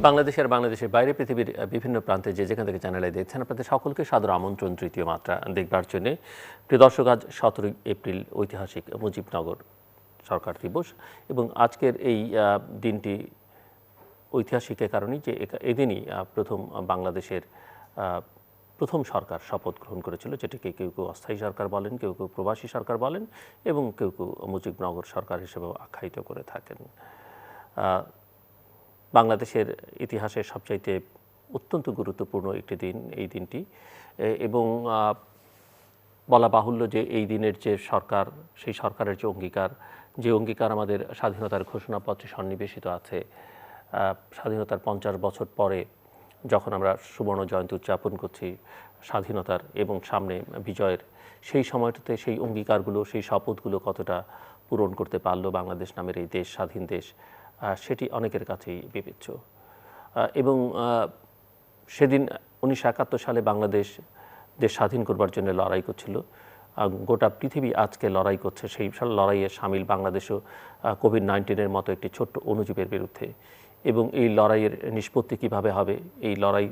বাংলাদেশের বাইরে পৃথিবীর বিভিন্ন প্রান্তে যেখান থেকে চ্যানেলে দেখছেন আপনাদের সকলকে সাদর আমন্ত্রণ তৃতীয় মাত্রা দেখবার জন্য। প্রিয় দর্শক, আজ 17 এপ্রিল ঐতিহাসিক মুজিবনগর সরকার দিবস এবং আজকের এই দিনটি ঐতিহাসিক কারণেই যে এদিনই প্রথম বাংলাদেশের প্রথম সরকার শপথ গ্রহণ করেছিল, যেটিকে কেউ কেউ অস্থায়ী সরকার বলেন, কেউ কেউ প্রবাসী সরকার বলেন এবং কেউ কেউ মুজিবনগর সরকার হিসেবেও আখ্যায়িত করে থাকেন। বাংলাদেশের ইতিহাসে সবচাইতে অত্যন্ত গুরুত্বপূর্ণ একটি দিন এই দিনটি, এবং বলা বাহুল্য যে এই দিনের যে সরকার, সেই সরকারের যে অঙ্গীকার আমাদের স্বাধীনতার ঘোষণাপত্রে সন্নিবেশিত আছে। স্বাধীনতার 50 বছর পরে যখন আমরা সুবর্ণ জয়ন্তী উদযাপন করছি স্বাধীনতার এবং সামনে বিজয়ের, সেই সময়টাতে সেই অঙ্গীকারগুলো, সেই শপথগুলো কতটা পূরণ করতে পারলো বাংলাদেশ নামের এই দেশ, স্বাধীন দেশ, সেটি অনেকের কাছেই বিবেচ্য। এবং সেদিন 1971 সালে বাংলাদেশ দেশ স্বাধীন করবার জন্য লড়াই করছিল। গোটা পৃথিবী আজকে লড়াই করছে, সেই লড়াইয়ে সামিল বাংলাদেশও কোভিড-19-এর মতো একটি ছোট্ট অণুজীবের বিরুদ্ধে। এবং এই লড়াইয়ের নিষ্পত্তি কীভাবে হবে, এই লড়াই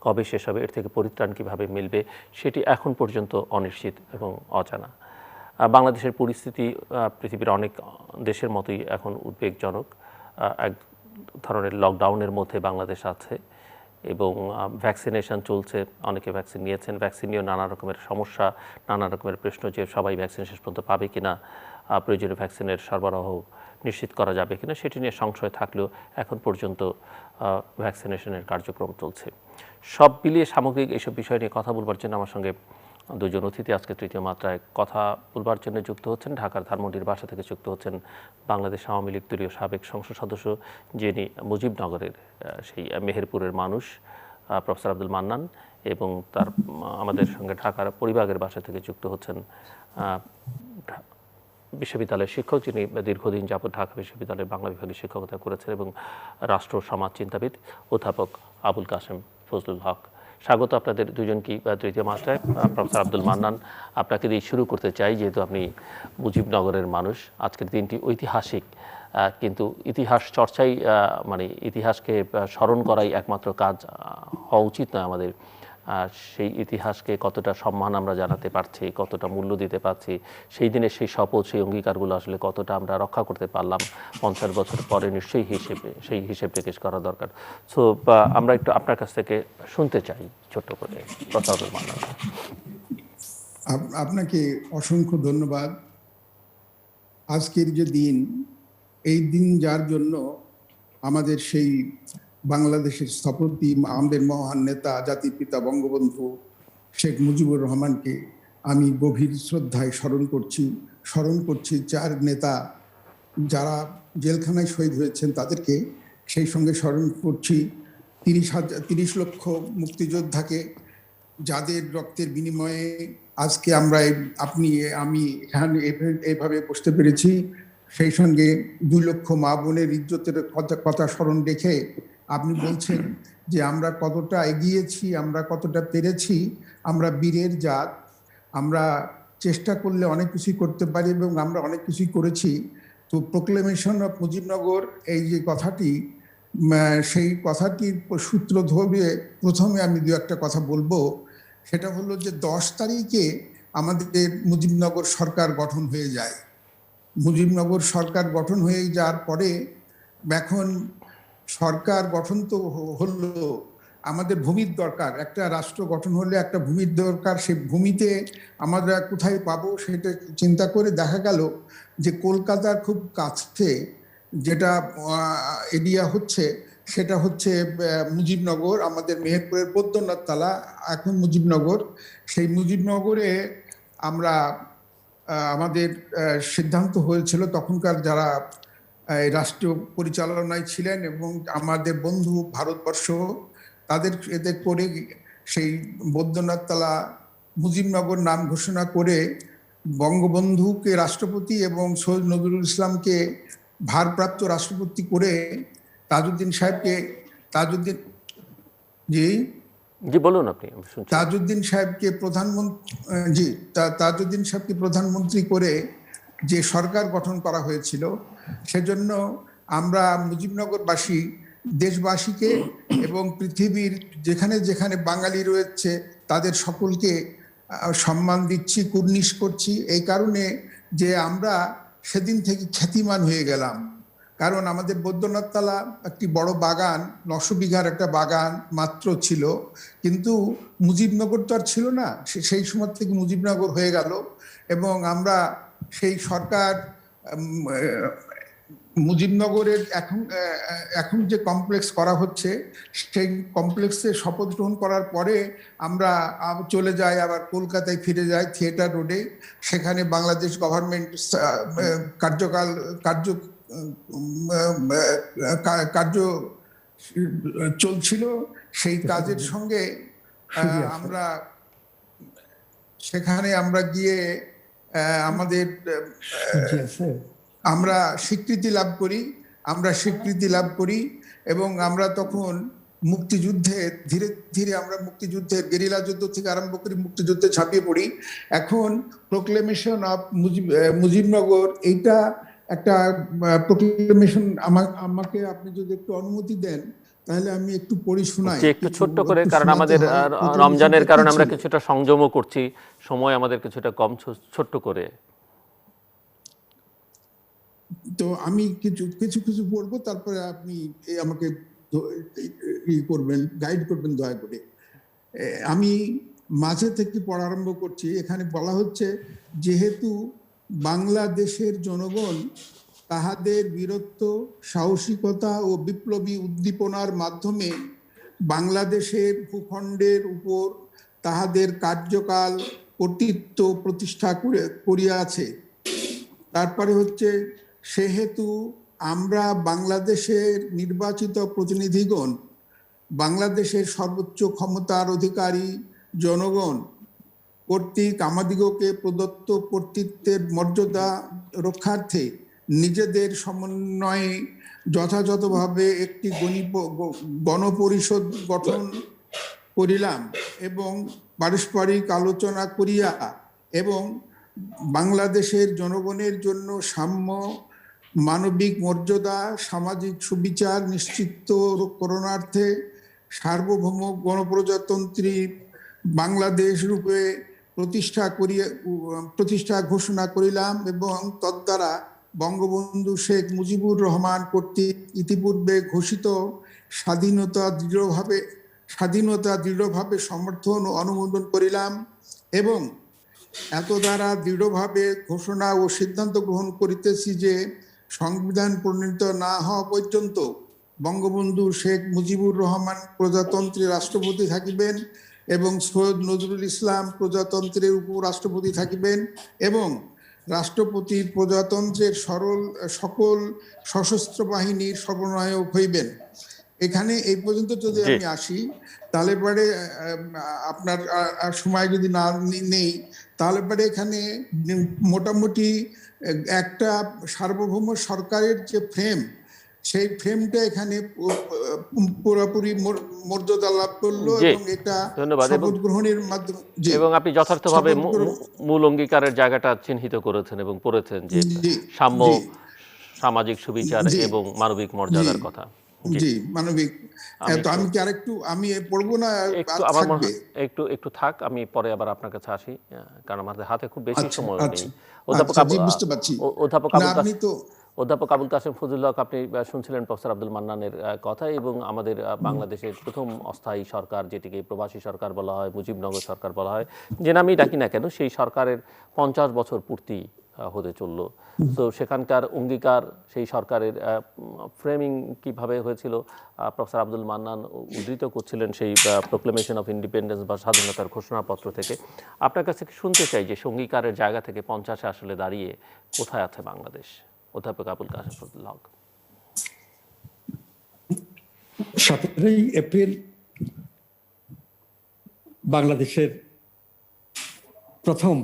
কবে শেষ হবে, এর থেকে পরিত্রাণ কীভাবে মিলবে, সেটি এখন পর্যন্ত অনিশ্চিত এবং অজানা। বাংলাদেশের পরিস্থিতি পৃথিবীর অনেক দেশের মতোই এখন উদ্বেগজনক। এক ধরনের লকডাউনের মধ্যে বাংলাদেশ আছে এবং ভ্যাকসিনেশন চলছে, অনেকে ভ্যাকসিন নিয়েছেন, ভ্যাকসিন নিয়েও নানা রকমের সমস্যা, নানা রকমের প্রশ্ন যে সবাই ভ্যাকসিন শেষ পর্যন্ত পাবে কিনা, প্রয়োজনীয় ভ্যাকসিনের সরবরাহ নিশ্চিত করা যাবে কিনা, সেটি নিয়ে সংশয় থাকলেও এখন পর্যন্ত ভ্যাকসিনেশনের কার্যক্রম চলছে। সব মিলিয়ে সামগ্রিক এইসব বিষয় নিয়ে কথা বলবার জন্য আমার সঙ্গে দুজন অতিথি আজকে তৃতীয় মাত্রায় কথা বলবার জন্য যুক্ত হচ্ছেন। ঢাকার ধানমন্ডির বাসা থেকে যুক্ত হচ্ছেন বাংলাদেশ আওয়ামী লীগ দলীয় সাবেক সংসদ সদস্য, যিনি মুজিবনগরের সেই মেহেরপুরের মানুষ, প্রফেসর আব্দুল মান্নান, এবং আমাদের সঙ্গে ঢাকার পরিবাগের বাসা থেকে যুক্ত হচ্ছেন বিশ্ববিদ্যালয়ের শিক্ষক, যিনি দীর্ঘদিন যাবৎ ঢাকা বিশ্ববিদ্যালয়ের বাংলা বিভাগে শিক্ষকতা করেছেন, এবং রাষ্ট্র সমাজ চিন্তাবিদ অধ্যাপক আবুল কাশেম ফজলুল হক। স্বাগত আপনাদের দুজনকে তৃতীয় মাত্রায়। প্রফেসর আব্দুল মান্নান, আপনাকে দিয়ে শুরু করতে চাই, যেহেতু আপনি মুজিবনগরের মানুষ। আজকের দিনটি ঐতিহাসিক, কিন্তু ইতিহাস চর্চাই মানে ইতিহাসকে স্মরণ করাই একমাত্র কাজ হওয়া উচিত নয় আমাদের। সেই ইতিহাসকে কতটা সম্মান আমরা জানাতে পারছি, কতটা মূল্য দিতে পারছি, সেই দিনের সেই শপথ, সেই অঙ্গীকারগুলো আসলে কতটা আমরা রক্ষা করতে পারলাম 50 বছর পরে, নিশ্চয়ই সেই হিসেব নিকেশ করা দরকার। সো আমরা একটু আপনার কাছ থেকে শুনতে চাই ছোট্ট করে। আপনাকে অসংখ্য ধন্যবাদ। আজকের যে দিন, এই দিন যার জন্য আমাদের সেই বাংলাদেশের স্থপতি, আমাদের মহান নেতা, জাতির পিতা বঙ্গবন্ধু শেখ মুজিবুর রহমানকে আমি গভীর শ্রদ্ধায় স্মরণ করছি। 4 নেতা যারা জেলখানায় শহীদ হয়েছেন তাদেরকে সেই সঙ্গে স্মরণ করছি। 30 লক্ষ মুক্তিযোদ্ধাকে, যাদের রক্তের বিনিময়ে আজকে আমি এখানে এইভাবে বসতে পেরেছি। সেই সঙ্গে 2 লক্ষ মা বোনের ইজ্জতের কথা স্মরণ রেখে আপনি বলছেন যে আমরা কতটা এগিয়েছি, আমরা কতটা পেরেছি, আমরা বীরের জাত, আমরা চেষ্টা করলে অনেক কিছুই করতে পারি এবং আমরা অনেক কিছুই করেছি। তো প্রোক্লেমেশন অফ মুজিবনগর, এই যে কথাটি, সেই কথাটির সূত্র ধরে প্রথমে আমি 2-1টা কথা বলবো। সেটা হলো যে 10 তারিখে আমাদের মুজিবনগর সরকার গঠন হয়ে যায়। মুজিবনগর সরকার গঠন হয়ে যাওয়ার পরে এখন সরকার গঠন তো হলো, আমাদের ভূমির দরকার। একটা রাষ্ট্র গঠন হলে একটা ভূমির দরকার। সেই ভূমিতে আমরা কোথায় পাবো সেটা চিন্তা করে দেখা গেল যে কলকাতার খুব কাছে যেটা এরিয়া হচ্ছে, সেটা হচ্ছে মুজিবনগর, আমাদের মেহেরপুরের বৈদ্যনাথ তলা, এখন মুজিবনগর। সেই মুজিবনগরে আমরা আমাদের সিদ্ধান্ত হয়েছিল, তখনকার যারা রাষ্ট্রীয় পরিচালনায় ছিলেন এবং আমাদের বন্ধু ভারতবর্ষ, এদের করে সেই বৈদ্যনাথ তলা মুজিবনগর নাম ঘোষণা করে বঙ্গবন্ধুকে রাষ্ট্রপতি এবং সৈয়দ নজরুল ইসলামকে ভারপ্রাপ্ত রাষ্ট্রপতি করে তাজউদ্দিন সাহেবকে তাজউদ্দিন সাহেবকে প্রধানমন্ত্রী করে যে সরকার গঠন করা হয়েছিল, সেজন্য আমরা মুজিবনগরবাসী দেশবাসীকে এবং পৃথিবীর যেখানে যেখানে বাঙালি রয়েছে তাদের সকলকে সম্মান দিচ্ছি, কুর্নিশ করছি এই কারণে যে আমরা সেদিন থেকে খ্যাতিমান হয়ে গেলাম। কারণ আমাদের বৈদ্যনাথতলা একটি বড় বাগান, 900 বিঘার একটা বাগান মাত্র ছিল, কিন্তু মুজিবনগর তো আর ছিল না, সেই সময় থেকে মুজিবনগর হয়ে গেল। এবং আমরা সেই সরকার মুজিবনগরের এখন যে কমপ্লেক্স করা হচ্ছে সেই কমপ্লেক্সে শপথ গ্রহণ করার পরে আমরা চলে যাই, আবার কলকাতায় ফিরে যাই থিয়েটার রোডে। সেখানে বাংলাদেশ গভর্নমেন্ট কার্য চলছিল। সেই কাজের সঙ্গে আমরা সেখানে আমরা গিয়ে আমাদের আমরা স্বীকৃতি লাভ করি এবং আমরা তখন মুক্তিযুদ্ধে ধীরে ধীরে আমরা মুক্তিযুদ্ধের গেরিলা যুদ্ধ থেকে আরম্ভ করি মুক্তিযুদ্ধে ঝাঁপিয়ে পড়ি। এখন প্রোক্লেমেশন অফ মুজিবনগর, এইটা একটা প্রোক্লেমেশন। আমাকে আপনি যদি একটু অনুমতি দেন তাহলে আমি একটু পড়ি শোনাই, একটু ছোট্ট করে, কারণ আমাদের রমজানের কারণে আমরা কিছুটা সংযমও করছি, সময় আমাদের কিছুটা কম, ছোট্ট করে। তো আমি কিছু পড়বো, তারপরে আপনি আমাকে গাইড করবেন দয়া করে। আমি মাঝে থেকে পড়া আরম্ভ করছি। এখানে বলা হচ্ছে, যেহেতু বাংলাদেশের জনগণ তাহাদের বীরত্ব, সাহসিকতা ও বিপ্লবী উদ্দীপনার মাধ্যমে বাংলাদেশের ভূখণ্ডের উপর তাহাদের কার্যকাল কর্তৃত্ব প্রতিষ্ঠা করিয়াছে। তারপরে হচ্ছে, সেহেতু আমরা বাংলাদেশের নির্বাচিত প্রতিনিধিগণ বাংলাদেশের সর্বোচ্চ ক্ষমতার অধিকারী জনগণ কর্তৃক আমাদিগকে প্রদত্ত কর্তৃত্বের মর্যাদা রক্ষার্থে নিজেদের সমন্বয়ে যথাযথভাবে একটি গণপরিষদ গঠন করিলাম এবং পারস্পরিক আলোচনা করিয়া এবং বাংলাদেশের জনগণের জন্য সাম্য, মানবিক মর্যাদা, সামাজিক সুবিচার নিশ্চিত করণার্থে সার্বভৌম গণপ্রজাতন্ত্রী বাংলাদেশ রূপে প্রতিষ্ঠা ঘোষণা করিলাম এবং তদ্বারা বঙ্গবন্ধু শেখ মুজিবুর রহমান কর্তৃক ইতিপূর্বে ঘোষিত স্বাধীনতা দৃঢ়ভাবে সমর্থন ও অনুমোদন করিলাম এবং এত দ্বারা দৃঢ়ভাবে ঘোষণা ও সিদ্ধান্ত গ্রহণ করিতেছি যে সংবিধান প্রণীত না হওয়া পর্যন্ত বঙ্গবন্ধু শেখ মুজিবুর রহমান প্রজাতন্ত্রের রাষ্ট্রপতি থাকিবেন এবং সৈয়দ নজরুল ইসলাম প্রজাতন্ত্রের উপরাষ্ট্রপতি থাকিবেন এবং রাষ্ট্রপতি প্রজাতন্ত্রের সকল সশস্ত্র বাহিনীর সর্বনায়ক হইবেন। এখানে এই পর্যন্ত যদি আমি আসি, তাহলে পরে আপনার সময় যদি না নেই, তাহলে পরে এখানে মোটামুটি একটা সার্বভৌম সরকারের যে ফ্রেম, সেই ফ্রেমটা এখানে পুরোপুরি মর্যাদা লাভ করলো এবং এটা শপথ গ্রহণের মাধ্যমে, এবং আপনি যথার্থভাবে মূল অঙ্গীকারের জায়গাটা চিহ্নিত করেছেন এবং পড়েছেন যে সাম্য, সামাজিক সুবিচার এবং মানবিক মর্যাদার কথা। জি, মানবিক। তো আমি কি আরেকটু আমি পড়বো না? একটু থাক, আমি পরে আবার আপনার কাছে আসি, কারণ আমাদের হাতে খুব বেশি সময় নেই। অধ্যাপক আবুল কাশেম ফজলুল হক, আপনি শুনছিলেন প্রফেসর আব্দুল মান্নানের কথা এবং আমাদের বাংলাদেশের প্রথম অস্থায়ী সরকার, যেটিকে প্রবাসী সরকার বলা হয়, মুজিবনগর সরকার বলা হয়, যে নামেই ডাকি না কেন, সেই সরকারের 50 বছর পূর্তি হতে চলল। তো সেখানকার অঙ্গীকার, সেই সরকারের ফ্রেমিং কিভাবে হয়েছিল, প্রফেসর আব্দুল মান্নান উদ্ধৃত করছিলেন সেই প্রোক্লেমেশন অফ ইন্ডিপেন্ডেন্স বা স্বাধীনতার ঘোষণাপত্র থেকে। আপনার কাছে শুনতে চাই যে অঙ্গীকারের জায়গা থেকে 50-এ আসলে দাঁড়িয়ে কোথায় আছে বাংলাদেশ? অধ্যাপক আবুল কাশেম ফজলুল হক। 17 এপ্রিল বাংলাদেশের প্রথম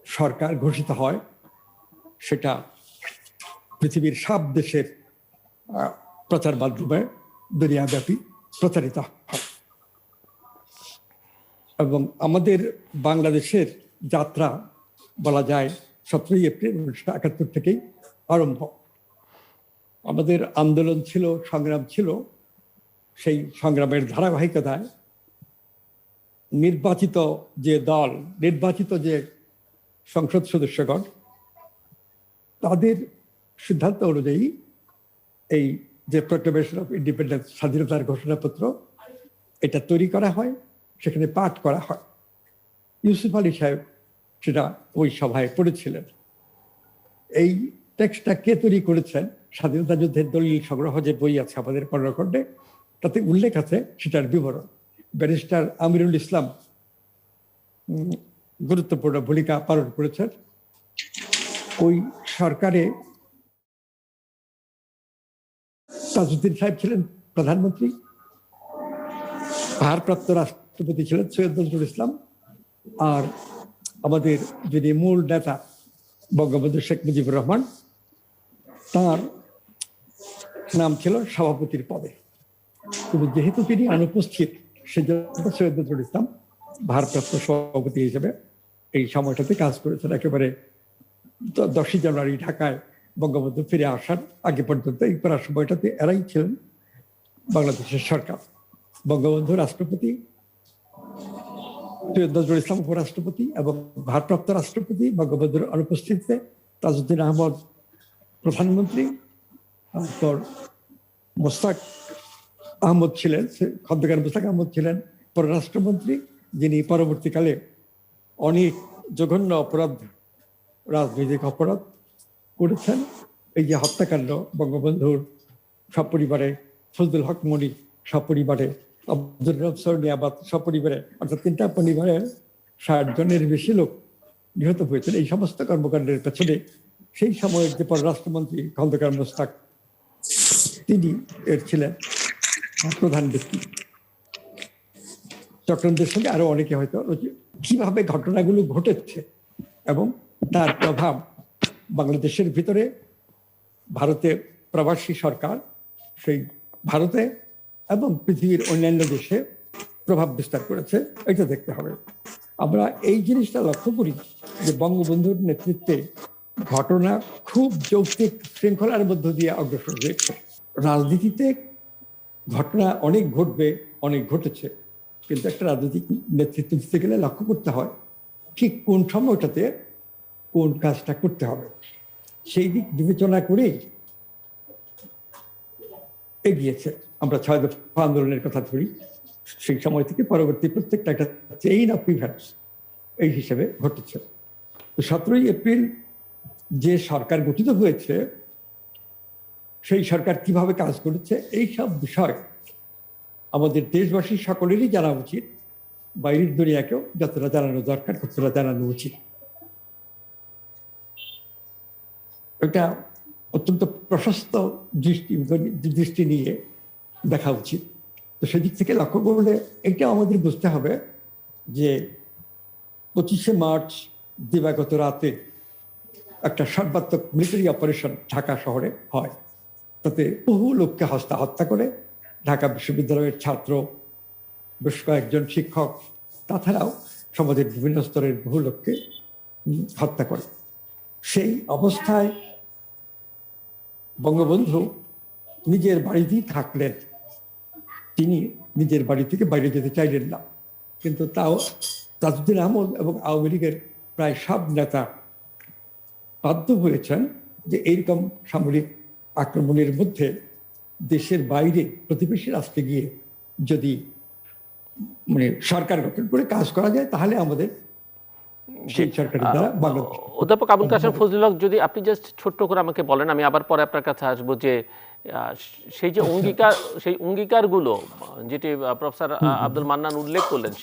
সরকার ঘোষিত হয়। সেটা পৃথিবীর সব দেশের প্রচার মাধ্যমে দুনিয়াব্যাপী প্রচারিত হয় এবং আমাদের বাংলাদেশের যাত্রা বলা যায় 17 এপ্রিল 1971 থেকেই আরম্ভ। আমাদের আন্দোলন ছিল, সংগ্রাম ছিল সেই সংগ্রামের ধারাবাহিকতায় নির্বাচিত যে দল, নির্বাচিত যে সংসদ সদস্যগণ, তাদের সিদ্ধান্ত অনুযায়ী এই যে প্রক্লেমেশন অফ ইন্ডিপেন্ডেন্স, স্বাধীনতার ঘোষণাপত্র, এটা তৈরি করা হয়, সেখানে পাঠ করা হয়। ইউসুফ আলী সাহেব সেটা ওই সভায় পড়েছিলেন। এই টেক্সটটা কে তৈরি করেছেন, স্বাধীনতা যুদ্ধের দলিল সংগ্রহ যে বই আছে আমাদের কর্ণখণ্ডে, তাতে উল্লেখ আছে সেটার বিবরণ। ব্যারিস্টার আমিরুল ইসলাম গুরুত্বপূর্ণ ভূমিকা পালন করেছেন। ওই সরকারে তাজউদ্দিন সাহেব ছিলেন প্রধানমন্ত্রী, ভারপ্রাপ্ত রাষ্ট্রপতি ছিলেন সৈয়দ নজরুল ইসলাম, আর আমাদের যিনি মূল নেতা বঙ্গবন্ধু শেখ মুজিবুর রহমান, তার নাম ছিল সভাপতির পদে। কিন্তু যেহেতু তিনি অনুপস্থিত, সেজন্য সৈয়দ নজরুল ইসলাম ভারপ্রাপ্ত সভাপতি হিসেবে এই সময়টাতে কাজ করেছেন। একেবারে 10ই জানুয়ারি ঢাকায় বঙ্গবন্ধু ফিরে আসার আগে পর্যন্ত এই পুরা সময়টাতে এরাই ছিলেন বাংলাদেশের সরকার। বঙ্গবন্ধু রাষ্ট্রপতি, সৈয়দ নজরুল ইসলাম উপরাষ্ট্রপতি এবং ভারপ্রাপ্ত রাষ্ট্রপতি, বঙ্গবন্ধুর অনুপস্থিতিতে তাজউদ্দিন আহমদ প্রধানমন্ত্রী, তারপর মোস্তাক আহমদ ছিলেন, খন্দকার মোস্তাক আহমদ ছিলেন পররাষ্ট্রমন্ত্রী, যিনি পরবর্তীকালে অনেক জঘন্য অপরাধ, রাজনৈতিক অপরাধ করেছেন। এই যে হত্যাকাণ্ড, বঙ্গবন্ধুর সপরিবারে, ফজলুল হক মনি সপরিবারে, আব্দুর রব সরনিয়াবাদ সপরিবারে, অর্থাৎ 3টা পরিবারের 60 জনের বেশি লোক নিহত হয়েছিল। এই সমস্ত কর্মকাণ্ডের পেছনে সেই সময়ের যে পররাষ্ট্রমন্ত্রী খন্দকার মোস্তাক, তিনি এর ছিলেন প্রধান ব্যক্তি। চক্রান্তের সঙ্গে আরো অনেকে হয়তো কিভাবে ঘটনাগুলো ঘটেছে এবং তার প্রভাব বাংলাদেশের ভিতরে, ভারতে প্রবাসী সরকার সেই ভারতে এবং পৃথিবীর অন্যান্য দেশে প্রভাব বিস্তার করেছে, এটা দেখতে হবে। আমরা এই জিনিসটা লক্ষ্য করি যে বঙ্গবন্ধুর নেতৃত্বে ঘটনা খুব যৌক্তিক শৃঙ্খলার মধ্য দিয়ে অগ্রসর হয়েছে। রাজনীতিতে ঘটনা অনেক ঘটবে, অনেক ঘটেছে, কিন্তু একটা রাজনৈতিক নেতৃত্ব দিতে গেলে লক্ষ্য করতে হয় ঠিক কোন সময়টাতে কোন কাজটা করতে হবে। সেই দিক বিবেচনা করেই এগিয়েছে। আমরা 6 দফা আন্দোলনের কথা ধরি, সেই সময় থেকে পরবর্তী প্রত্যেকটা একটা চেইন অফ ইভেন্টস এই হিসেবে ঘটেছে। তো 17ই এপ্রিল যে সরকার গঠিত হয়েছে, সেই সরকার কিভাবে কাজ করেছে, এই সব বিষয় আমাদের দেশবাসী সকলেরই জানা উচিত, বাইরের দুনিয়াকেও যতটা জানানো দরকার ততটা জানানো উচিত। এটা অত্যন্ত প্রশস্ত দৃষ্টি নিয়ে দেখা উচিত। তো সেদিক থেকে লক্ষ্য করলে এটা আমাদের বুঝতে হবে যে 25শে মার্চ দিবাগত রাতে একটা সর্বাত্মক মিলিটারি অপারেশন ঢাকা শহরে হয়। তাতে বহু লোককে হত্যা করে, ঢাকা বিশ্ববিদ্যালয়ের ছাত্র, বেশ কয়েকজন শিক্ষক, তাছাড়াও সমাজের বিভিন্ন স্তরের বহু লোককে হত্যা করে। সেই অবস্থায় বঙ্গবন্ধু নিজের বাড়িতেই থাকলেন, তিনি নিজের বাড়ি থেকে বাইরে যেতে চাইলেন না। কিন্তু তাও তাজউদ্দিন আহমদ এবং আওয়ামী লীগের প্রায় সব নেতা বাধ্য হয়েছেন যে এইরকম সামরিক আক্রমণের মধ্যে দেশের বাইরে প্রতিবেশী রাষ্ট্রে গিয়ে যদি সরকার গঠন করে কাজ করা যায়, তাহলে আমাদের সেই সরকারের দ্বারা বাংলাদেশ। অধ্যাপক আবুল কাশেম ফজলুল হক, যদি আপনি জাস্ট ছোট্ট করে আমাকে বলেন, আমি আবার পরে আপনার কাছে আসবো, যে সেই যে অঙ্গীকার, সেই অঙ্গীকারগুলো যেটি প্রফেসর আব্দুল মান্নান উল্লেখ করলেন,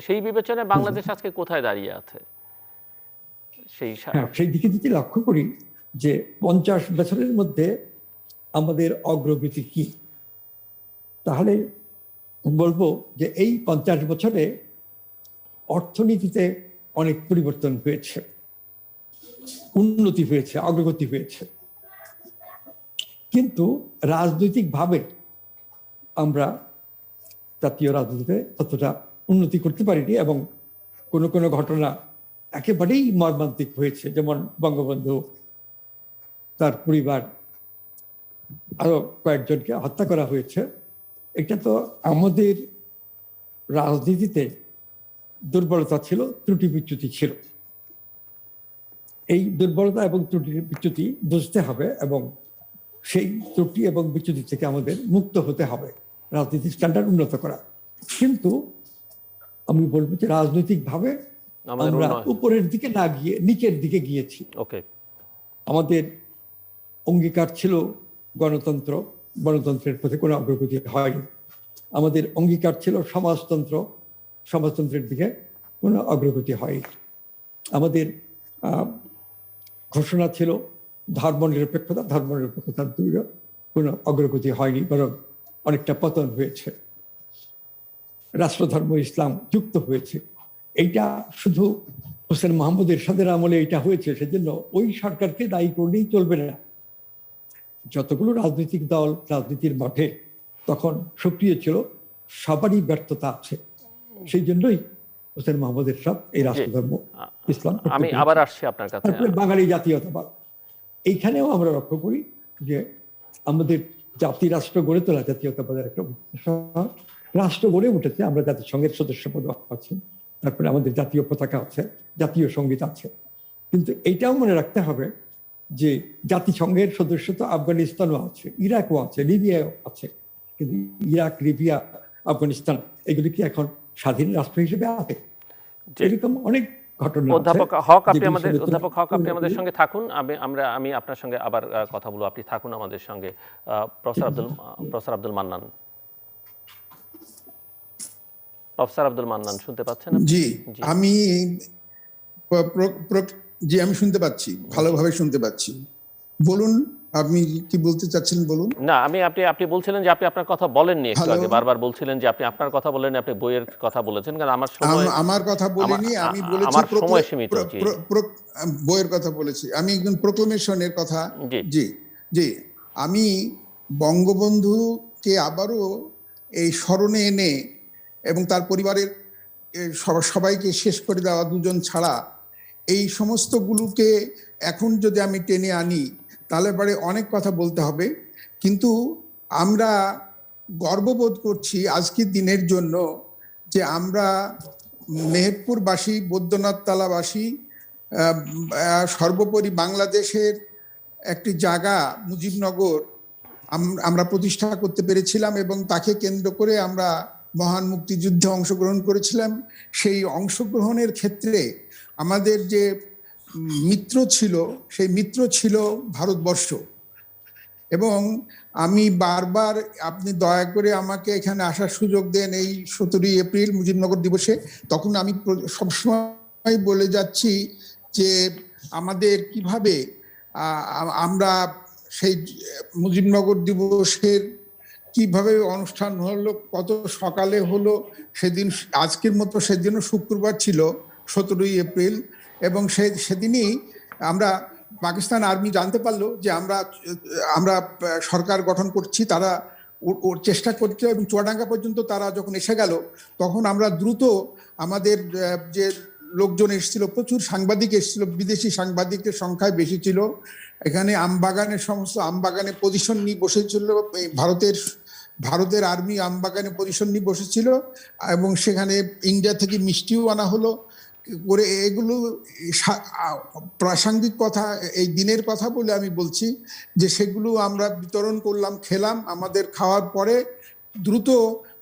সেই বিবেচনায় বাংলাদেশ আজকে কোথায় দাঁড়িয়ে আছে? সেই দিকে যদি লক্ষ্য করি যে 50 বছরের মধ্যে আমাদের অগ্রগতি কি, তাহলে বলবো যে এই 50 বছরে অর্থনীতিতে অনেক পরিবর্তন হয়েছে, উন্নতি হয়েছে, অগ্রগতি হয়েছে। কিন্তু রাজনৈতিকভাবে আমরা জাতীয় রাজনীতিতে ততটা উন্নতি করতে পারিনি এবং কোনো কোনো ঘটনা একেবারেই মর্মান্তিক হয়েছে। যেমন বঙ্গবন্ধু, তার পরিবার, আরো কয়েকজনকে হত্যা করা হয়েছে। এটা তো আমাদের রাজনীতিতে দুর্বলতা ছিল, ত্রুটি বিচ্যুতি ছিল। এই দুর্বলতা এবং ত্রুটি বিচ্যুতি বুঝতে হবে এবং সেই ত্রুটি এবং বিচ্যুতি থেকে আমাদের মুক্ত হতে হবে, রাজনীতির স্ট্যান্ডার্ড উন্নত করা। কিন্তু আমি বলবো যে রাজনৈতিকভাবে আমরা উপরের দিকে না গিয়ে নিচের দিকে গিয়েছি। ওকে, আমাদের অঙ্গীকার ছিল গণতন্ত্র, গণতন্ত্রের প্রতি কোনো অগ্রগতি হয়নি। আমাদের অঙ্গীকার ছিল সমাজতন্ত্র, সমাজতন্ত্রের দিকে কোনো অগ্রগতি হয়নি। আমাদের ঘোষণা ছিল ধর্মনিরপেক্ষতা, ধর্মনিরপেক্ষতার দিকে কোনো অগ্রগতি হয়নি, বরং অনেকটা পতন হয়েছে। রাষ্ট্রধর্ম ইসলাম যুক্ত হয়েছে। এইটা শুধু হোসেন মাহমুদের সাদের আমলে এটা হয়েছে, সেজন্য ওই সরকারকে দায়ী করলেই চলবে না। যতগুলো রাজনৈতিক দল রাজনীতির মাঠে তখন সক্রিয় ছিল, সবারই ব্যর্থতা আছে। সেই জন্যই হোসেন মাহমুদের সব এই রাষ্ট্রধর্ম ইসলাম। আমি আবার আসছি আপনার কাছে। তারপরে বাঙালি জাতীয়তাবাদ, এইখানেও আমরা লক্ষ্য করি যে আমাদের জাতি রাষ্ট্র গড়ে তোলা জাতীয়তাবাদের একটা রাষ্ট্র গড়ে উঠেছে। আমরা জাতিসংঘের সদস্যপদ আছি, তারপরে আমাদের জাতীয় পতাকা আছে, জাতীয় সঙ্গীত আছে। কিন্তু এইটাও মনে রাখতে হবে যে জাতিসংঘের সদস্য তো আফগানিস্তানও আছে, ইরাকও আছে, লিবিয়াও আছে। কিন্তু ইরাক, লিবিয়া, আফগানিস্তান এগুলি কি এখন স্বাধীন রাষ্ট্র হিসেবে আছে? এরকম অনেক ঘটনা। অধ্যাপক হক, আপনি আমাদের সঙ্গে থাকুন। আমি আপনার সঙ্গে আবার কথা বলবো, আপনি থাকুন আমাদের সঙ্গে। প্রফেসর আব্দুল মান্নান, প্রফেসর আব্দুল মান্নান শুনতে পাচ্ছেন? জি, আমি শুনতে পাচ্ছি, ভালোভাবে শুনতে পাচ্ছি। বলুন, আপনি কি বলতে চাচ্ছিলেন বলুন। না, আপনি বলছিলেন যে আপনি আপনার কথা বলেননি একটু আগে, বারবার বলছিলেন যে আপনি আপনার কথা বলেননি, আপনি বইয়ের কথা বলেছেন। কারণ আমার কথা বলিনি, আমি বলেছি আমার সময় সীমিত। বইয়ের কথা বলেছি, আমি একজন প্রোক্লেমেশনের কথা। জি জি, আমি বঙ্গবন্ধুকে আবারও এই স্মরণে এনে এবং তার পরিবারের সবাইকে শেষ করে দেওয়া দুজন ছাড়া এই সমস্তগুলোকে এখন যদি আমি টেনে আনি তাহলে পরে অনেক কথা বলতে হবে। কিন্তু আমরা গর্ববোধ করছি আজকের দিনের জন্য যে আমরা মেহেরপুরবাসী, বৈদ্যনাথতলাবাসী, সর্বোপরি বাংলাদেশের একটি জায়গা মুজিবনগর আমরা প্রতিষ্ঠা করতে পেরেছিলাম এবং তাকে কেন্দ্র করে আমরা মহান মুক্তিযুদ্ধে অংশগ্রহণ করেছিলাম। সেই অংশগ্রহণের ক্ষেত্রে আমাদের যে মিত্র ছিল, সেই মিত্র ছিল ভারতবর্ষ। এবং আমি বারবার, আপনি দয়া করে আমাকে এখানে আসার সুযোগ দেন এই 17ই এপ্রিল মুজিবনগর দিবসে, তখন আমি সবসময় বলে যাচ্ছি যে আমাদের কিভাবে আমরা সেই মুজিবনগর দিবসের কিভাবে অনুষ্ঠান হলো, কত সকালে হলো সেদিন। আজকের মতো সেদিনও শুক্রবার ছিল 17ই এপ্রিল, এবং সেদিনই আমরা পাকিস্তান আর্মি জানতে পারলো যে আমরা সরকার গঠন করছি। তারা ওর চেষ্টা করছে এবং চুয়াডাঙ্গা পর্যন্ত তারা যখন এসে গেল তখন আমরা দ্রুত আমাদের যে লোকজন এসেছিল, প্রচুর সাংবাদিক এসেছিল, বিদেশি সাংবাদিকের সংখ্যায় বেশি ছিল। এখানে আমবাগানের সমস্ত আমবাগানে পজিশন নিয়ে বসেছিল, ভারতের আর্মি আমবাগানে পজিশন নিয়ে বসেছিল এবং সেখানে ইন্ডিয়া থেকে মিষ্টিও আনা হলো করে। এগুলো প্রাসঙ্গিক কথা, এই দিনের কথা বলে আমি বলছি যে সেগুলো আমরা বিতরণ করলাম, খেলাম। আমাদের খাওয়ার পরে দ্রুত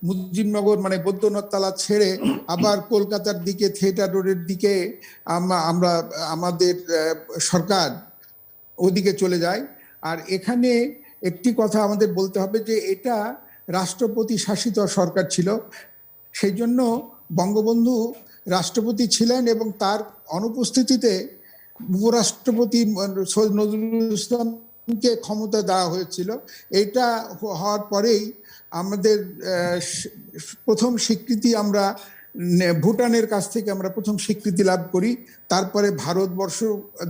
মুজিবনগর মানে বৈদ্যনাথতলা ছেড়ে আবার কলকাতার দিকে, থিয়েটার রোডের দিকে আমরা আমাদের সরকার ওদিকে চলে যায়। আর এখানে একটি কথা আমাদের বলতে হবে যে এটা রাষ্ট্রপতি শাসিত সরকার ছিল, সেই জন্য বঙ্গবন্ধু রাষ্ট্রপতি ছিলেন এবং তার অনুপস্থিতিতে উপরাষ্ট্রপতি সৈয়দ নজরুল ইসলামকে ক্ষমতা দেওয়া হয়েছিল। এটা হওয়ার পরেই আমাদের প্রথম স্বীকৃতি আমরা ভুটানের কাছ থেকে আমরা প্রথম স্বীকৃতি লাভ করি, তারপরে ভারতবর্ষ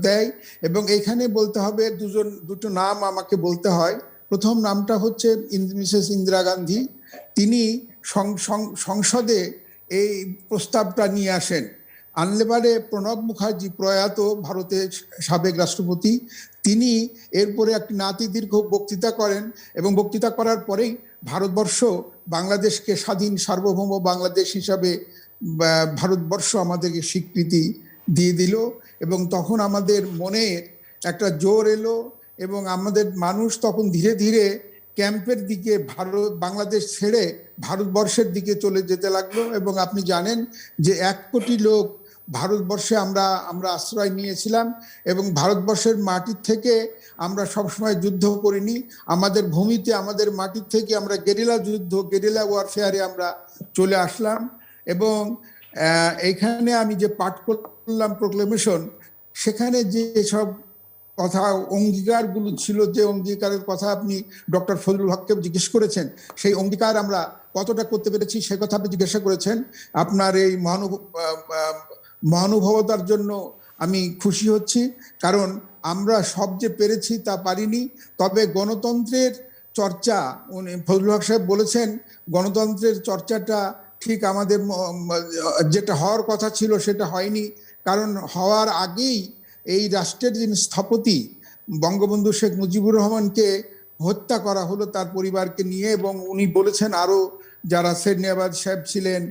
দেয়। এবং এখানে বলতে হবে দুটো নাম আমাকে বলতে হয়। প্রথম নামটা হচ্ছে মিসেস ইন্দিরা গান্ধী। তিনি সংসদে এই প্রস্তাবটা নিয়ে আসেন আনলেবারে প্রণব মুখার্জি প্রয়াত ভারতের সাবেক রাষ্ট্রপতি, তিনি এরপরে একটি নাতি দীর্ঘ বক্তৃতা করেন এবং বক্তৃতা করার পরেই ভারতবর্ষ বাংলাদেশকে স্বাধীন সার্বভৌম বাংলাদেশ হিসাবে ভারতবর্ষ আমাদেরকে স্বীকৃতি দিয়ে দিল। এবং তখন আমাদের মনে একটা জোর এলো এবং আমাদের মানুষ তখন ধীরে ধীরে ক্যাম্পের দিকে বাংলাদেশ ছেড়ে ভারতবর্ষের দিকে চলে যেতে লাগলো। এবং আপনি জানেন যে 1 কোটি লোক ভারতবর্ষে আমরা আশ্রয় নিয়েছিলাম এবং ভারতবর্ষের মাটির থেকে আমরা সবসময় যুদ্ধ করিনি, আমাদের ভূমিতে আমাদের মাটির থেকে আমরা গেরিলা ওয়ারফেয়ারে আমরা চলে আসলাম। এবং এইখানে আমি যে পাঠ করলাম প্রোক্লেমেশন, সেখানে যে সব কথা অঙ্গীকারগুলো ছিল, যে অঙ্গীকারের কথা আপনি ডক্টর ফজলুল হককে জিজ্ঞেস করেছেন, সেই অঙ্গীকার আমরা কতটা করতে পেরেছি সে কথা আপনি জিজ্ঞাসা করেছেন। আপনার এই মহানুভবতার জন্য আমি খুশি হচ্ছি, কারণ আমরা সব যে পেরেছি তা পারিনি। তবে গণতন্ত্রের চর্চা, উনি ফজলুল হক সাহেব বলেছেন, গণতন্ত্রের চর্চাটা ঠিক আমাদের যেটা হওয়ার কথা ছিল সেটা হয়নি, কারণ হওয়ার আগেই এই রাষ্ট্রের যিনি স্থপতি বঙ্গবন্ধু শেখ মুজিবুর রহমানকে হত্যা করা হলো তার পরিবারকে নিয়ে। এবং উনি বলেছেন আরো যারা শেখ নেওয়াজ সাহেব ছিলেন,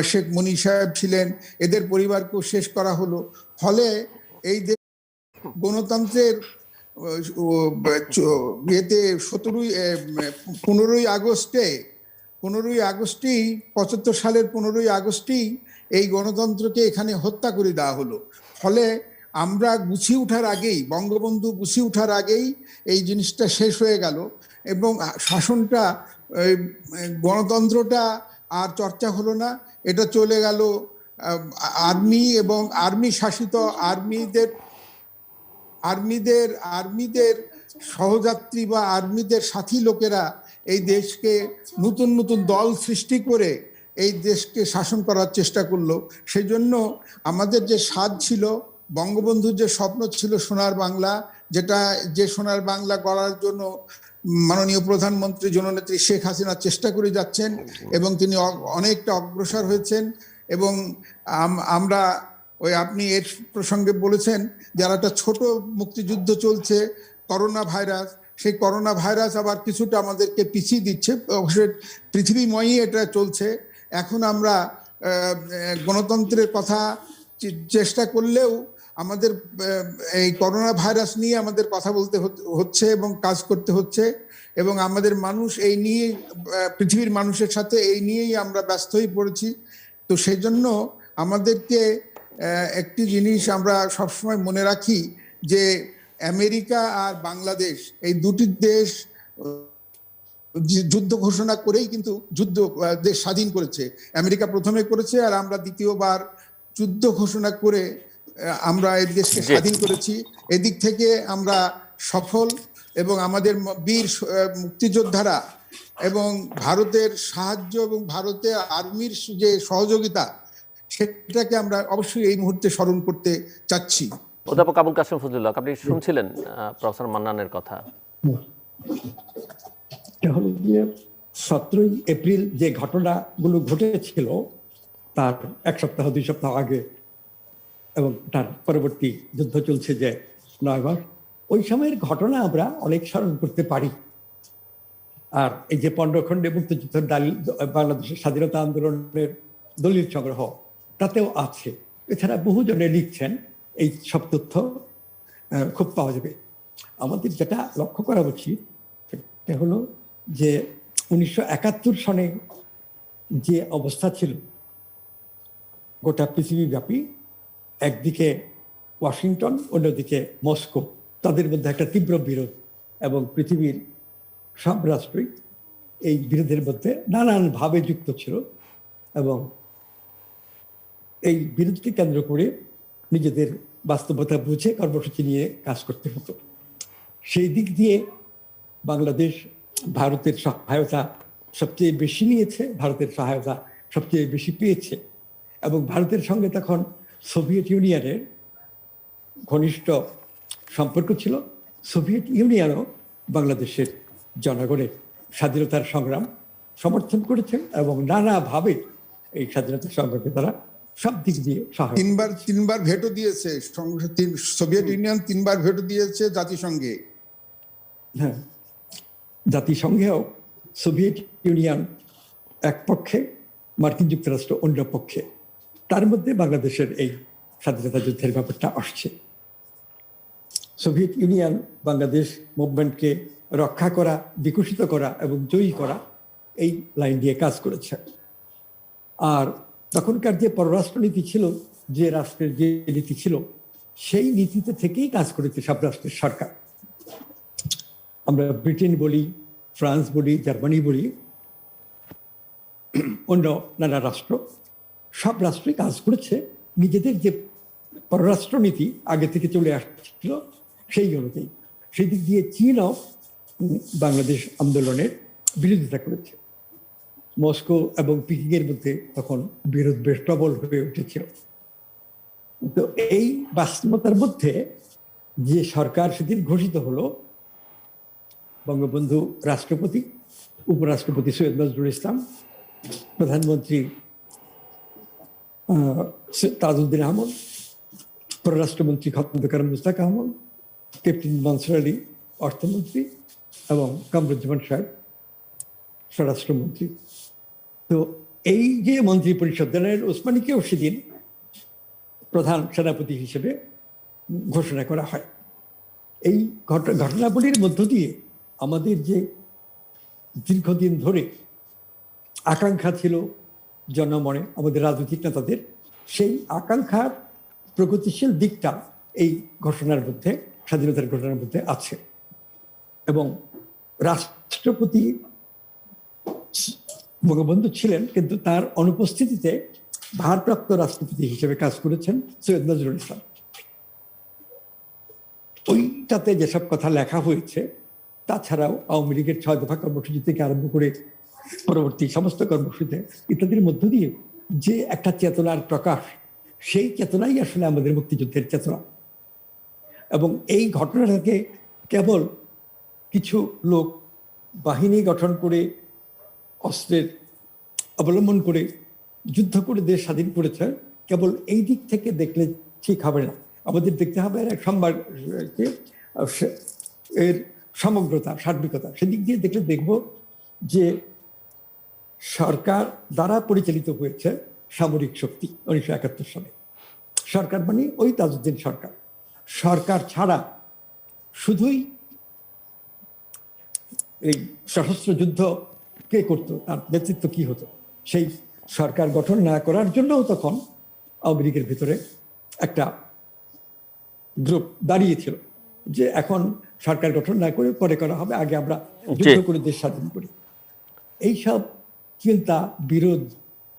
শেখ মুনি সাহেব ছিলেন, এদের পরিবারকেও শেষ করা হলো। ফলে এই গণতন্ত্রের ইয়েতে 15ই আগস্টেই 75 সালের 15ই আগস্টেই এই গণতন্ত্রকে এখানে হত্যা করে দেওয়া হলো। ফলে আমরা গুছিয়ে ওঠার আগেই, বঙ্গবন্ধু গুছিয়ে ওঠার আগেই এই জিনিসটা শেষ হয়ে গেল এবং শাসনটা, গণতন্ত্রটা আর চর্চা হলো না, এটা চলে গেল আর্মি এবং আর্মি শাসিত আর্মিদের সহযাত্রী বা আর্মিদের সাথী লোকেরা এই দেশকে নতুন নতুন দল সৃষ্টি করে এই দেশকে শাসন করার চেষ্টা করলো। সেই জন্য আমাদের যে স্বাদ ছিল, বঙ্গবন্ধুর যে স্বপ্ন ছিল সোনার বাংলা, যে সোনার বাংলা গড়ার জন্য মাননীয় প্রধানমন্ত্রী জননেত্রী শেখ হাসিনা চেষ্টা করে যাচ্ছেন এবং তিনি অনেকটা অগ্রসর হয়েছেন। এবং আমরা আপনি এর প্রসঙ্গে বলেছেন, যারা একটা ছোট মুক্তিযুদ্ধ চলছে করোনা ভাইরাস, সেই করোনা ভাইরাস আবার কিছুটা আমাদেরকে পিছিয়ে দিচ্ছে, অবশ্যই পৃথিবীময়ই এটা চলছে। এখন আমরা গণতন্ত্রের কথা চেষ্টা করলেও আমাদের এই করোনা ভাইরাস নিয়ে আমাদের কথা বলতে হচ্ছে এবং কাজ করতে হচ্ছে, এবং আমাদের মানুষ এই নিয়ে, পৃথিবীর মানুষের সাথে এই নিয়েই আমরা ব্যস্ত হয়ে পড়েছি। তো সেই জন্য আমাদেরকে একটি জিনিস আমরা সবসময় মনে রাখি যে আমেরিকা আর বাংলাদেশ, এই দুটি দেশ যুদ্ধ ঘোষণা করেই কিন্তু দেশ স্বাধীন করেছে। আমেরিকা প্রথমে করেছে আর আমরা দ্বিতীয়বার যুদ্ধ ঘোষণা করে আমরা এই দেশকে স্বাধীন করেছি। এদিক থেকে আমরা সফল, এবং আমাদের বীর মুক্তিযোদ্ধারা এবং ভারতের সাহায্য এবং ভারতের আর্মির যে সহযোগিতা, সেটাকে আমরা অবশ্যই এই মুহূর্তে স্মরণ করতে চাচ্ছি। অধ্যাপক আবুল কাশেম ফজলুল হক, আপনি শুনছিলেন প্রফেসর মান্নানের কথা। 17ই এপ্রিল যে ঘটনাগুলো ঘটেছিল তার 1 সপ্তাহ 2 সপ্তাহ আগে, এবং তার পরবর্তী যুদ্ধ চলছে যে 9 মাস, ওই সময়ের ঘটনা আমরা অনেক স্মরণ করতে পারি। আর এই যে 15 খণ্ডে মুক্তিযুদ্ধের বাংলাদেশের স্বাধীনতা আন্দোলনের দলিল সংগ্রহ, তাতেও আছে। এছাড়া বহুজনে লিখছেন, এই সব তথ্য খুব পাওয়া যাবে। আমাদের যেটা লক্ষ্য করা উচিত সেটা হলো যে 1971 সনে যে অবস্থা ছিল গোটা পৃথিবীব্যাপী, একদিকে ওয়াশিংটন, অন্যদিকে মস্কো, তাদের মধ্যে একটা তীব্র বিরোধ, এবং পৃথিবীর সব রাষ্ট্রই এই বিরোধের মধ্যে নানানভাবে যুক্ত ছিল, এবং এই বিরোধকে কেন্দ্র করে নিজেদের বাস্তবতা বুঝে কর্মসূচি নিয়ে কাজ করতে হতো। সেই দিক দিয়ে বাংলাদেশ ভারতের সহায়তা সবচেয়ে বেশি নিয়েছে, ভারতের সহায়তা সবচেয়ে বেশি পেয়েছে, এবং ভারতের সঙ্গে তখন সোভিয়েত ইউনিয়নের ঘনিষ্ঠ সম্পর্ক ছিল। সোভিয়েত ইউনিয়নও বাংলাদেশের জনগণের স্বাধীনতার সংগ্রাম সমর্থন করেছেন এবং নানাভাবে এই স্বাধীনতার সংগ্রামে তারা সব দিক দিয়ে সহায়ক। তিনবার ভেটো দিয়েছে সোভিয়েত ইউনিয়ন, তিনবার ভেটো দিয়েছে জাতিসংঘে। হ্যাঁ, জাতিসংঘেও সোভিয়েত ইউনিয়ন এক পক্ষে, মার্কিন যুক্তরাষ্ট্র অন্য পক্ষে। তার মধ্যে বাংলাদেশের এই স্বাধীনতা যুদ্ধের ব্যাপারটা আসছে। সোভিয়েত ইউনিয়ন বাংলাদেশ মুভমেন্টকে রক্ষা করা, বিকশিত করা এবং জয়ী করা, এই লাইন দিয়ে কাজ করেছে। আর তখনকার যে পররাষ্ট্রনীতি ছিল, যে রাষ্ট্রের যে নীতি ছিল, সেই নীতিতে থেকেই কাজ করেছে সব রাষ্ট্রের সরকার। আমরা ব্রিটেন বলি, ফ্রান্স বলি, জার্মানি বলি, অন্য নানা রাষ্ট্র, সব রাষ্ট্রই কাজ করেছে নিজেদের যে পররাষ্ট্রনীতি আগে থেকে চলে আসছিল সেই অনুযায়ী। সেই দিক দিয়ে চীনও বাংলাদেশ আন্দোলনের বিরোধিতা করেছে। মস্কো এবং পিকিং এর মধ্যে তখন বিরোধ বেশ প্রবল হয়ে উঠেছিল। তো এই বাস্তবতার মধ্যে যে সরকার সেদিন ঘোষিত হলো, বঙ্গবন্ধু রাষ্ট্রপতি, উপরাষ্ট্রপতি সৈয়দ নজরুল ইসলাম, প্রধানমন্ত্রী তাজউদ্দিন আহমদ, পররাষ্ট্রমন্ত্রী খন্দকার মুশতাক আহমদ, ক্যাপ্টেন মনসুর আলী অর্থমন্ত্রী এবং কামরুজ্জামান সাহেব স্বরাষ্ট্রমন্ত্রী। তো এই যে মন্ত্রী পরিষদ, জেনারেল ওসমানীকেও সেদিন প্রধান সেনাপতি হিসেবে ঘোষণা করা হয়। এই ঘটনাবলীর মধ্য দিয়ে আমাদের যে দীর্ঘদিন ধরে আকাঙ্ক্ষা ছিল জনমনে, আমাদের রাজনৈতিক নেতাদের, সেই আকাঙ্ক্ষার প্রগতিশীল দিকটা এই ঘটনার মধ্যে, স্বাধীনতার ঘটনার মধ্যে আছে। এবং রাষ্ট্রপতি বঙ্গবন্ধু ছিলেন, কিন্তু তার অনুপস্থিতিতে ভারপ্রাপ্ত রাষ্ট্রপতি হিসেবে কাজ করেছেন সৈয়দ নজরুল ইসলাম। ওইটাতে যেসব কথা লেখা হয়েছে, তাছাড়াও আওয়ামী লীগের 6 দফা কর্মসূচি থেকে আরম্ভ করে পরবর্তী সমস্ত কর্মসূচিতে ইত্যাদির মধ্য দিয়ে যে একটা চেতনার প্রকাশ, সেই চেতনাই আসলে আমাদের মুক্তিযুদ্ধের চেতনা। এবং এই ঘটনাটাকে কেবল কিছু লোক বাহিনী গঠন করে, অস্ত্রের অবলম্বন করে যুদ্ধ করে দেশ স্বাধীন করেছে, কেবল এই দিক থেকে দেখলে ঠিক হবে না। আমাদের দেখতে হবে এর সমগ্রতা, সার্বিকতা। সেদিক দিয়ে দেখলে দেখব যে সরকার দ্বারা পরিচালিত হয়েছে সামরিক শক্তি 1971 সালে। সরকার মানে ওই তাজউদ্দিন সরকার। সরকার ছাড়া শুধুই এই সশস্ত্র যুদ্ধ কে করতো, তার নেতৃত্ব কি হতো, সেই সরকার গঠন না করার জন্যও তখন আওয়ামী লীগের ভিতরে একটা গ্রুপ দাঁড়িয়েছিল যে এখন সরকার গঠন না করে পরে করা হবে, আগে আমরা যুদ্ধ করে দেশ স্বাধীন করি। এইসব চিন্তা, বিরোধ,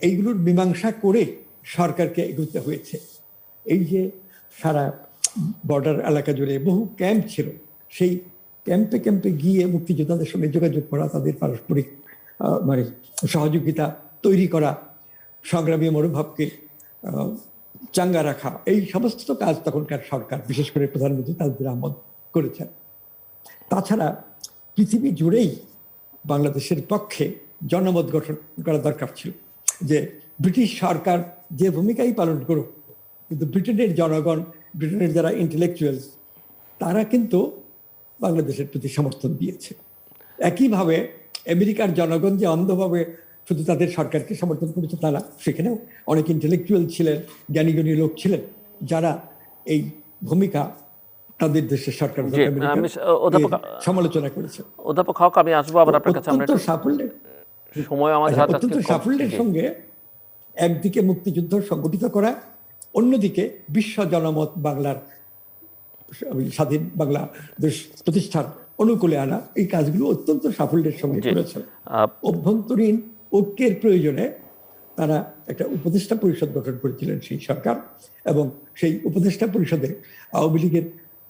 এইগুলোর মীমাংসা করে সরকারকে এগোতে হয়েছে। এই যে সারা বর্ডার এলাকা জুড়ে বহু ক্যাম্প ছিল, সেই ক্যাম্পে ক্যাম্পে গিয়ে মুক্তিযোদ্ধাদের সঙ্গে যোগাযোগ করা, তাদের পারস্পরিক মানে সহযোগিতা তৈরি করা, সংগ্রামী মনোভাবকে চাঙ্গা রাখা, এই সমস্ত কাজ তখনকার সরকার, বিশেষ করে প্রধানমন্ত্রী তাজউদ্দিন আহমদ করেছেন। তাছাড়া পৃথিবী জুড়েই বাংলাদেশের পক্ষে জনমত গঠন করা দরকার ছিল যে ব্রিটিশ সরকার যে ভূমিকাই পালন করুক, কিন্তু ব্রিটেনের জনগণ, ব্রিটেনের যারা ইন্টেলেকচুয়ালস, তারা কিন্তু বাংলাদেশের প্রতি সমর্থন দিয়েছে। একইভাবে আমেরিকার জনগণ যে অন্ধভাবে শুধু তাদের সরকারকে সমর্থন করেছে তা না, সেখানেও অনেক ইন্টেলেকচুয়াল ছিলেন, জ্ঞানীগুণী লোক ছিলেন, যারা এই ভূমিকা তাদের দেশের সরকার সমালোচনা করেছে। অধ্যাপক হক, আমি আসবো আবার আপনার কাছে। আমরা সাফল্যের সময় আমাদের হাতে অত্যন্ত সাফল্যের সঙ্গে একদিকে মুক্তিযুদ্ধ সংগঠিত করা, অন্যদিকে বিশ্ব জনমত বাংলার স্বাধীন বাংলাদেশ প্রতিষ্ঠার অনুকূলে আনা, এই কাজগুলো অত্যন্ত সাফল্যের সঙ্গে করেছে। অভ্যন্তরীণ ঐক্যের প্রয়োজনে তারা একটা উপদেষ্টা পরিষদ গঠন করেছিলেন সেই সরকার, এবং সেই উপদেষ্টা পরিষদে আওয়ামী লীগের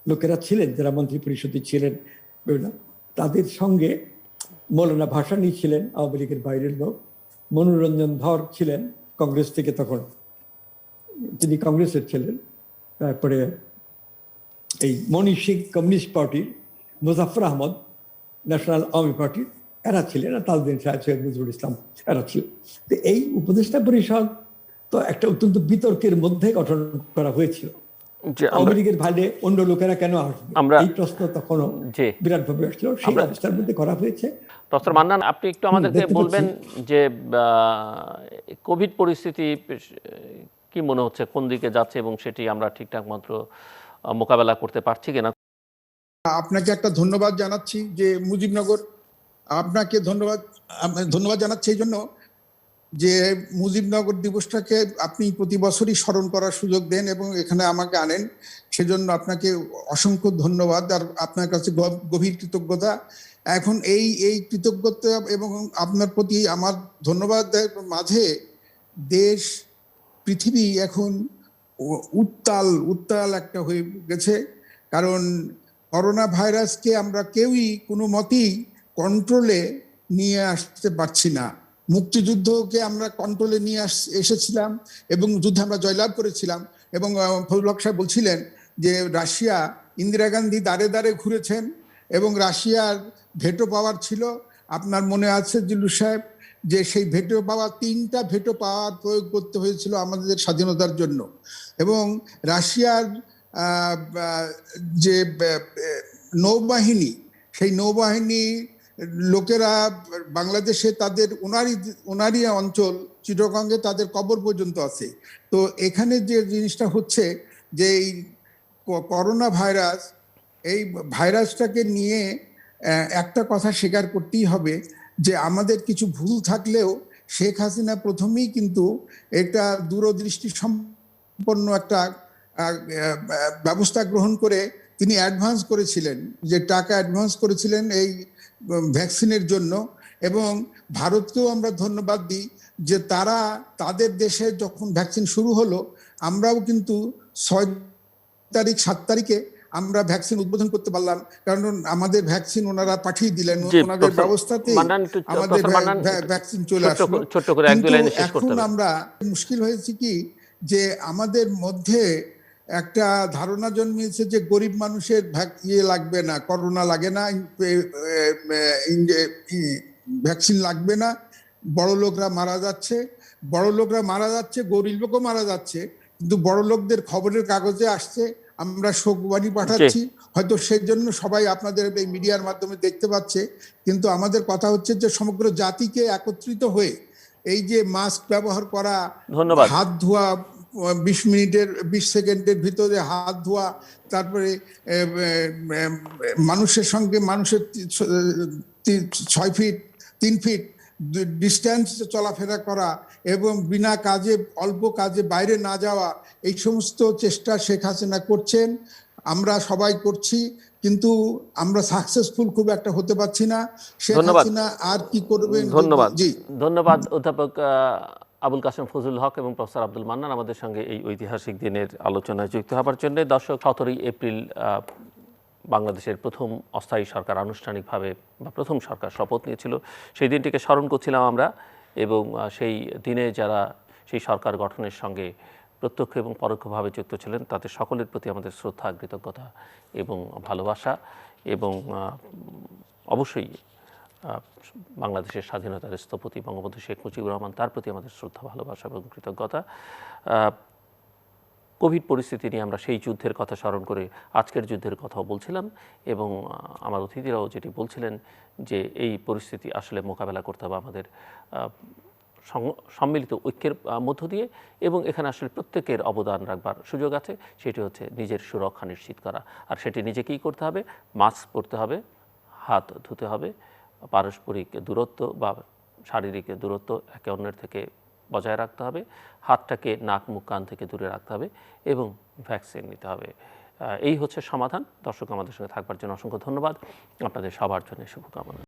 লোকেরা ছিলেন, যারা মন্ত্রী পরিষদে ছিলেন, তাদের সঙ্গে মৌলানা ভাসানী ছিলেন আওয়ামী লীগের বাইরের লোক, মনোরঞ্জন ধর ছিলেন কংগ্রেস থেকে, তখন তিনি কংগ্রেসের ছিলেন, তারপরে এই মনি সিং কমিউনিস্ট পার্টির, মুজাফর আহমদ ন্যাশনাল আওয়ামী পার্টির, এরা ছিলেন, আর তাজউদ্দিন সাহেব, সৈয়দ নজরুল ইসলাম, এরা ছিলেন। তো এই উপদেষ্টা পরিষদ তো একটা অত্যন্ত বিতর্কের মধ্যে গঠন করা হয়েছিল। যে আওয়ামী লীগের ভাইলে অন্য লোকেরা কেন আসবে, আমরা এই প্রশ্ন তখনও জি বিরাটভাবে আসছিল। সেই অবস্থার মধ্যে করা হয়েছে। প্রফেসর মান্নান, আপনি একটু আমাদেরকে দেখতে বলবেন পাচ্ছি। যে কোভিড পরিস্থিতি কি মনে হচ্ছে, কোন দিকে যাচ্ছে এবং সেটি আমরা ঠিকঠাক মতো মোকাবেলা করতে পারছি কিনা? আপনাকে একটা ধন্যবাদ জানাচ্ছি যে মুজিবনগর, আপনাকে ধন্যবাদ জানাচ্ছি এই জন্য যে মুজিবনগর দিবসটাকে আপনি প্রতি বছরই স্মরণ করার সুযোগ দেন এবং এখানে আমাকে আনেন, সেজন্য আপনাকে অসংখ্য ধন্যবাদ আর আপনার কাছে গভীর কৃতজ্ঞতা। এখন এই কৃতজ্ঞতা এবং আপনার প্রতি আমার ধন্যবাদের মাঝে দেশ, পৃথিবী এখন উত্তাল একটা হয়ে গেছে। কারণ করোনা ভাইরাসকে আমরা কেউই কোনো মতেই কন্ট্রোলে নিয়ে আসতে পারছি না। মুক্তিযুদ্ধকে আমরা কন্ট্রোলে নিয়ে এসেছিলাম এবং যুদ্ধে আমরা জয়লাভ করেছিলাম। এবং ফজলুল হক সাহেব বলছিলেন যে রাশিয়া, ইন্দিরা গান্ধী দাঁড়ে দাঁড়ে ঘুরেছেন এবং রাশিয়ার ভেটো পাওয়ার ছিল। আপনার মনে আছে জিল্লুর সাহেব যে সেই ভেটো পাওয়ার 3টা ভেটো পাওয়ার প্রয়োগ করতে হয়েছিল আমাদের স্বাধীনতার জন্য। এবং রাশিয়ার যে নৌবাহিনী, সেই নৌবাহিনী লোকেরা বাংলাদেশে তাদের ওনারই অঞ্চল চিটাগংয়ে তাদের কবর পর্যন্ত আছে। তো এখানে যে জিনিসটা হচ্ছে যে এই করোনা ভাইরাস, এই ভাইরাসটাকে নিয়ে একটা কথা স্বীকার করতেই হবে যে আমাদের কিছু ভুল থাকলেও শেখ হাসিনা প্রথমেই কিন্তু একটা দূরদৃষ্টি সম্পন্ন একটা ব্যবস্থা গ্রহণ করে তিনি অ্যাডভান্স করেছিলেন, যে টাকা অ্যাডভান্স করেছিলেন এই ভ্যাকসিনের জন্য। এবং ভারতকেও আমরা ধন্যবাদ দিই যে তারা তাদের দেশে যখন ভ্যাকসিন শুরু হলো, আমরাও কিন্তু 6 তারিখ 7 তারিখে আমরা ভ্যাকসিন উদ্বোধন করতে পারলাম, কারণ আমাদের ভ্যাকসিন ওনারা পাঠিয়ে দিলেন, ওনাদের ব্যবস্থাতেই আমাদের ভ্যাকসিন চলে আসলো। কিন্তু এখন আমরা মুশকিল হয়েছে কি যে আমাদের মধ্যে একটা ধারণা জন্মিয়েছে যে গরিব মানুষের লাগবে না, করোনা লাগে না, ভ্যাকসিন লাগবে না, বড় লোকরা মারা যাচ্ছে, গরিব লোকও মারা যাচ্ছে। কিন্তু বড় লোকদের খবরের কাগজে আসছে, আমরা শোকবাণী পাঠাচ্ছি, হয়তো সেই জন্য সবাই আপনাদের এই মিডিয়ার মাধ্যমে দেখতে পাচ্ছে। কিন্তু আমাদের কথা হচ্ছে যে সমগ্র জাতিকে একত্রিত হয়ে এই যে মাস্ক ব্যবহার করা, হাত ধোয়া, 20 সেকেন্ডের ভিতরে হাত ধোয়া, তারপরে মানুষের সঙ্গে মানুষের 6 ফিট 3 ফিট ডিস্টেন্স চলাফেরা করা এবং বিনা কাজে, অল্প কাজে বাইরে না যাওয়া, এই সমস্ত চেষ্টা শেখ হাসিনা করছেন, আমরা সবাই করছি, কিন্তু আমরা সাকসেসফুল খুব একটা হতে পারছি না। শেখ হাসিনা আর কি করবেন? ধন্যবাদ অধ্যাপক আবুল কাশেম ফজলুল হক এবং প্রফেসর আব্দুল মান্নান আমাদের সঙ্গে এই ঐতিহাসিক দিনের আলোচনায় যুক্ত হবার জন্য। দর্শক, 17 এপ্রিল বাংলাদেশের প্রথম অস্থায়ী সরকার আনুষ্ঠানিকভাবে বা প্রথম সরকার শপথ নিয়েছিল। সেই দিনটিকে স্মরণ করছিলাম আমরা, এবং সেই দিনে যারা সেই সরকার গঠনের সঙ্গে প্রত্যক্ষ এবং পরোক্ষভাবে যুক্ত ছিলেন তাদের সকলের প্রতি আমাদের শ্রদ্ধা, কৃতজ্ঞতা এবং ভালোবাসা। এবং অবশ্যই বাংলাদেশের স্বাধীনতার স্থপতি বঙ্গবন্ধু শেখ মুজিবুর রহমান, তার প্রতি আমাদের শ্রদ্ধা, ভালোবাসা এবং কৃতজ্ঞতা। কোভিড পরিস্থিতি নিয়ে আমরা সেই যুদ্ধের কথা স্মরণ করে আজকের যুদ্ধের কথাও বলছিলাম, এবং আমার অতিথিরাও যেটি বলছিলেন যে এই পরিস্থিতি আসলে মোকাবেলা করতে হবে আমাদের সম্মিলিত ঐক্যের মধ্য দিয়ে, এবং এখানে আসলে প্রত্যেকের অবদান রাখবার সুযোগ আছে। সেটি হচ্ছে নিজের সুরক্ষা নিশ্চিত করা, আর সেটি নিজেকেই করতে হবে। মাস্ক পরতে হবে, হাত ধুতে হবে, পারস্পরিক দূরত্ব বা শারীরিক দূরত্ব একে অন্যের থেকে বজায় রাখতে হবে, হাতটাকে নাক মুখ কান থেকে দূরে রাখতে হবে এবং ভ্যাকসিন নিতে হবে। এই হচ্ছে সমাধান। দর্শক, আমাদের সঙ্গে থাকবার জন্য অসংখ্য ধন্যবাদ। আপনাদের সবার জন্য শুভকামনা।